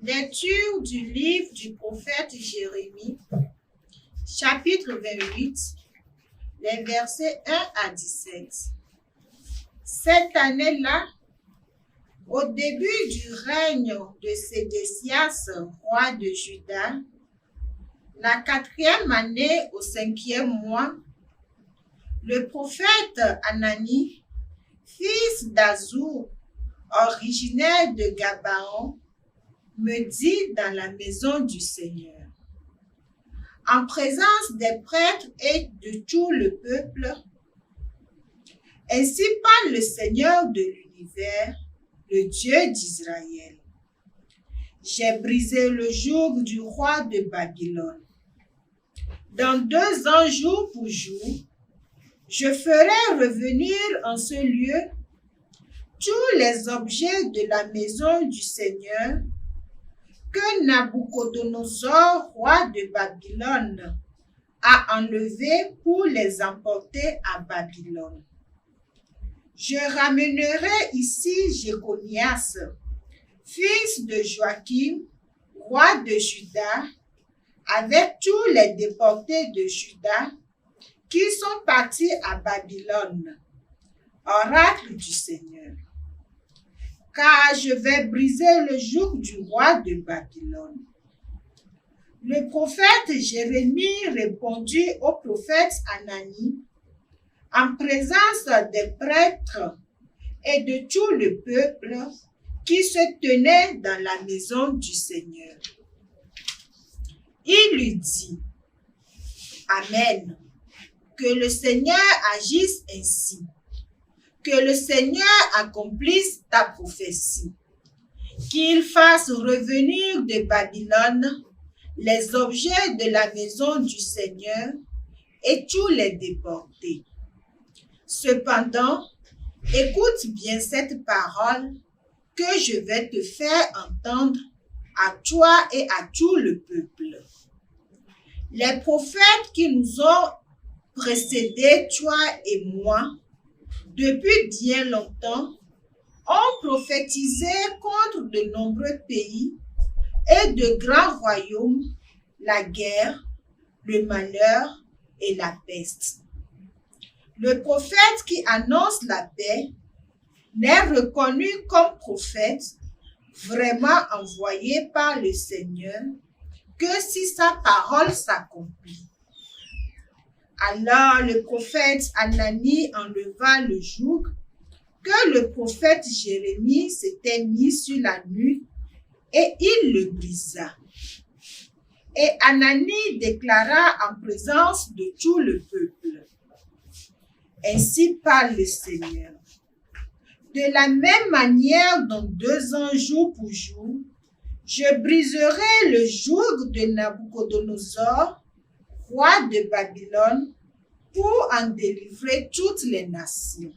Lecture du livre du prophète Jérémie, chapitre 28, les versets 1 à 17. Cette année-là, au début du règne de Sédécias, roi de Juda, la 4e année au 5e mois, le prophète Anani, fils d'Azur, originaire de Gabaon, me dit dans la maison du Seigneur, en présence des prêtres et de tout le peuple, ainsi parle le Seigneur de l'univers, le Dieu d'Israël. J'ai brisé le joug du roi de Babylone. Dans 2 ans, jour pour jour, je ferai revenir en ce lieu tous les objets de la maison du Seigneur que Nabuchodonosor, roi de Babylone, a enlevés pour les emporter à Babylone. Je ramènerai ici Jéconias, fils de Joachim, roi de Juda, avec tous les déportés de Juda qui sont partis à Babylone, oracle du Seigneur. Car je vais briser le joug du roi de Babylone. Le prophète Jérémie répondit au prophète Anani, en présence des prêtres et de tout le peuple qui se tenait dans la maison du Seigneur. Il lui dit, Amen, que le Seigneur agisse ainsi, que le Seigneur accomplisse ta prophétie, qu'il fasse revenir de Babylone les objets de la maison du Seigneur et tous les déportés. Cependant, écoute bien cette parole que je vais te faire entendre à toi et à tout le peuple. Les prophètes qui nous ont précédés, toi et moi, depuis bien longtemps, ont prophétisé contre de nombreux pays et de grands royaumes, la guerre, le malheur et la peste. Le prophète qui annonce la paix n'est reconnu comme prophète vraiment envoyé par le Seigneur que si sa parole s'accomplit. Alors le prophète Anani enleva le joug que le prophète Jérémie s'était mis sur la nuque et il le brisa. Et Anani déclara en présence de tout le peuple, ainsi parle le Seigneur. De la même manière, dans 2 ans, jour pour jour, je briserai le joug de Nabuchodonosor, roi de Babylone, pour en délivrer toutes les nations.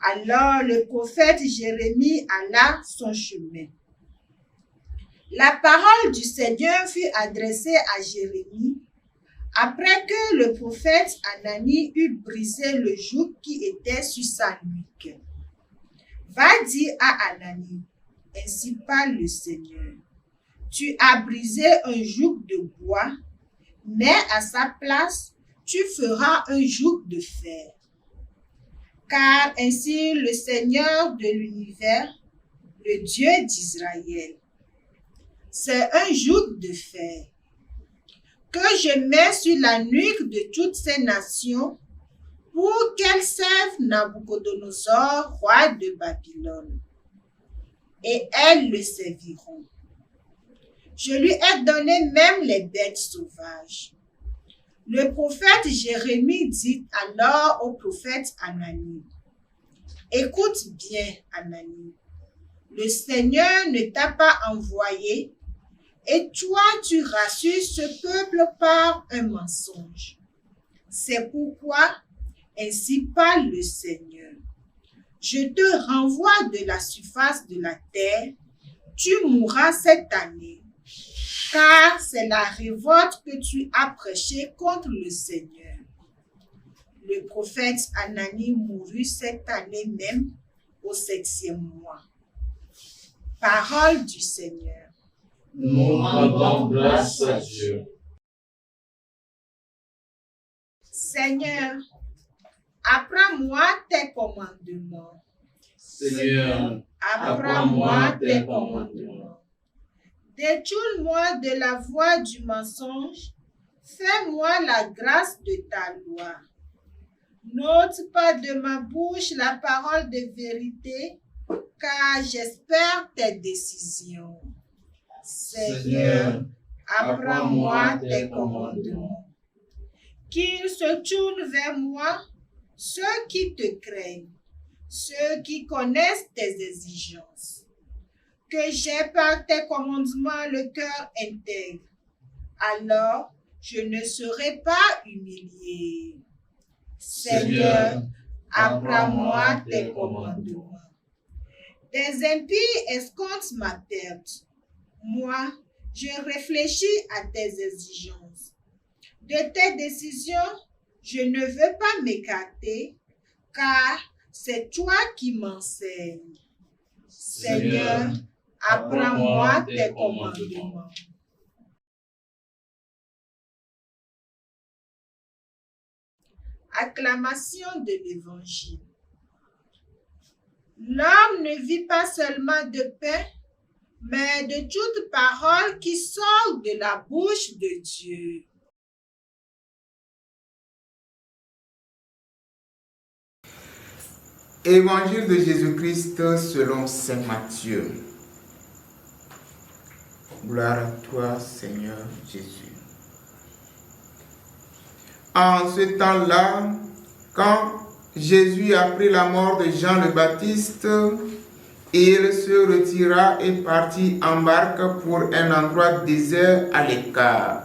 Alors le prophète Jérémie alla son chemin. La parole du Seigneur fut adressée à Jérémie après que le prophète Anani eut brisé le joug qui était sur sa nuque. Va dire à Anani, ainsi parle le Seigneur. Tu as brisé un joug de bois, mais à sa place, tu feras un joug de fer. Car ainsi le Seigneur de l'univers, le Dieu d'Israël, c'est un joug de fer que je mets sur la nuque de toutes ces nations pour qu'elles servent Nabuchodonosor, roi de Babylone. Et elles le serviront. Je lui ai donné même les bêtes sauvages. Le prophète Jérémie dit alors au prophète Anani, écoute bien, Anani, le Seigneur ne t'a pas envoyé et toi tu rassures ce peuple par un mensonge. C'est pourquoi, ainsi parle le Seigneur, je te renvoie de la surface de la terre, tu mourras cette année, car c'est la révolte que tu as prêchée contre le Seigneur. Le prophète Anani mourut cette année même au 7e mois. Parole du Seigneur. Nous rendons grâce à Dieu. Seigneur, apprends-moi tes commandements. Seigneur, apprends-moi tes commandements. Détourne-moi de la voie du mensonge. Fais-moi la grâce de ta loi. N'ôte pas de ma bouche la parole de vérité, car j'espère tes décisions. Seigneur, apprends-moi tes commandements. Qu'ils se tournent vers moi, ceux qui te craignent, ceux qui connaissent tes exigences. Que j'ai par tes commandements le cœur intègre. Alors, je ne serai pas humilié. Seigneur, apprends-moi tes commandements. Des impies escomptent ma perte. Moi, je réfléchis à tes exigences. De tes décisions, je ne veux pas m'écarter, car c'est toi qui m'enseignes. Seigneur, apprends-moi tes commandements. Acclamation de l'Évangile. L'homme ne vit pas seulement de pain, mais de toute parole qui sort de la bouche de Dieu. Évangile de Jésus-Christ selon saint Matthieu. Gloire à toi, Seigneur Jésus. En ce temps-là, quand Jésus apprit la mort de Jean le Baptiste, il se retira et partit en barque pour un endroit désert à l'écart.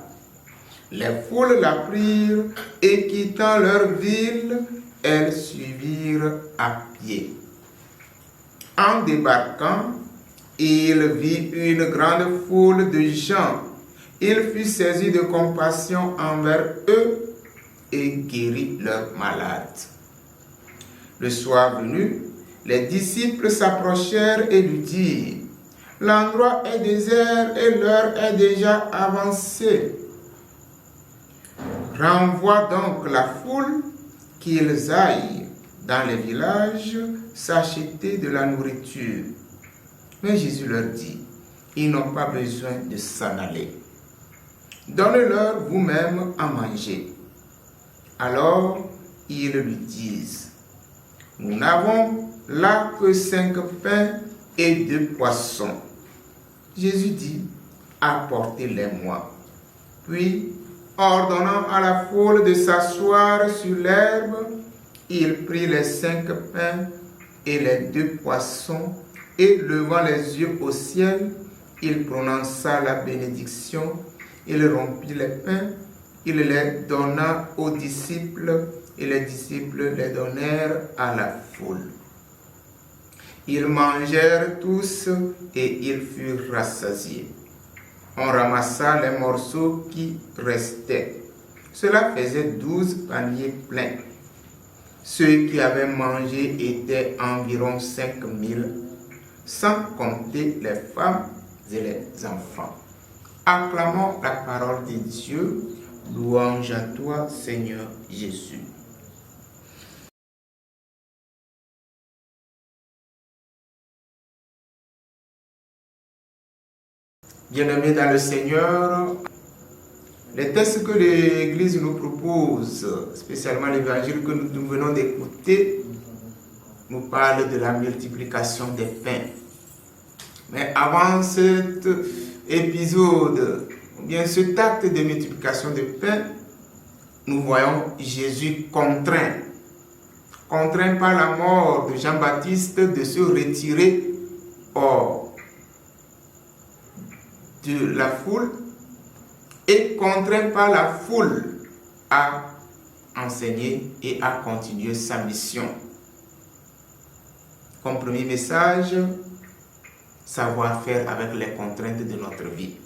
Les foules la prirent et quittant leur ville, elles suivirent à pied. En débarquant, il vit une grande foule de gens. Il fut saisi de compassion envers eux et guérit leurs malades. Le soir venu, les disciples s'approchèrent et lui dirent: l'endroit est désert et l'heure est déjà avancée. Renvoie donc la foule, qu'ils aillent dans les villages s'acheter de la nourriture. Mais Jésus leur dit: ils n'ont pas besoin de s'en aller. Donnez-leur vous-même à manger. Alors ils lui disent: nous n'avons là que 5 pains et 2 poissons. Jésus dit: apportez-les-moi. Puis, ordonnant à la foule de s'asseoir sur l'herbe, il prit les 5 pains et les 2 poissons, et levant les yeux au ciel, il prononça la bénédiction, il rompit les pains, il les donna aux disciples, et les disciples les donnèrent à la foule. Ils mangèrent tous et ils furent rassasiés. On ramassa les morceaux qui restaient. Cela faisait 12 paniers pleins. Ceux qui avaient mangé étaient environ 5000, sans compter les femmes et les enfants. Acclamons la parole de Dieu. Louange à toi, Seigneur Jésus. Bien-aimés dans le Seigneur, les textes que l'Église nous propose, spécialement l'évangile que nous venons d'écouter, nous parle de la multiplication des pains. Mais avant cet épisode, ou bien cet acte de multiplication des pains, nous voyons Jésus contraint par la mort de Jean-Baptiste de se retirer hors de la foule et contraint par la foule à enseigner et à continuer sa mission. Comme premier message, savoir faire avec les contraintes de notre vie.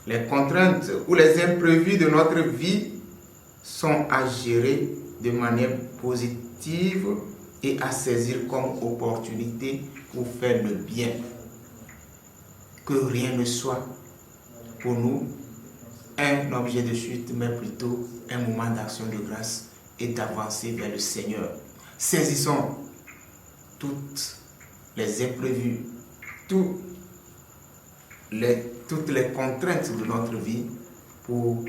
Les contraintes ou les imprévus de notre vie sont à gérer de manière positive et à saisir comme opportunité pour faire le bien. que rien ne soit pour nous un objet de chute, mais plutôt un moment d'action de grâce et d'avancer vers le Seigneur. Saisissons toutes les imprévus, toutes les contraintes de notre vie pour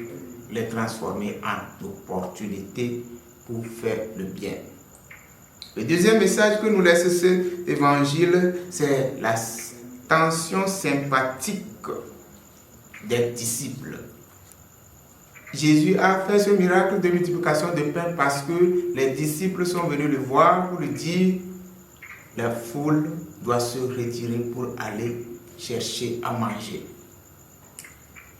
les transformer en opportunités pour faire le bien. Le deuxième message que nous laisse cet évangile, c'est la tension sympathique des disciples. Jésus a fait ce miracle de multiplication de pain parce que les disciples sont venus le voir pour lui dire la foule doit se retirer pour aller chercher à manger.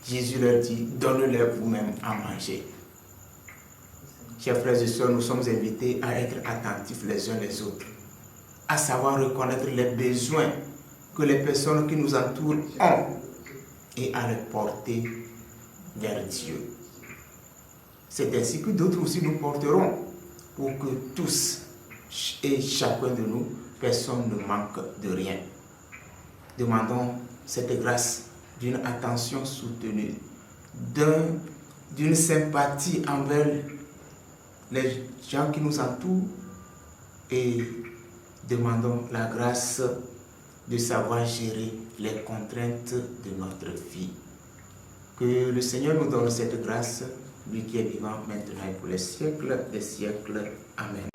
Jésus leur dit, donnez-leur vous-même à manger. Chers frères et sœurs, nous sommes invités à être attentifs les uns les autres, à savoir reconnaître les besoins que les personnes qui nous entourent ont et à les porter vers Dieu. C'est ainsi que d'autres aussi nous porteront pour que tous et chacun de nous, personne ne manque de rien. Demandons cette grâce d'une attention soutenue, d'une sympathie envers les gens qui nous entourent et demandons la grâce de savoir gérer les contraintes de notre vie. Que le Seigneur nous donne cette grâce, lui qui est vivant maintenant et pour les siècles des siècles. Amen.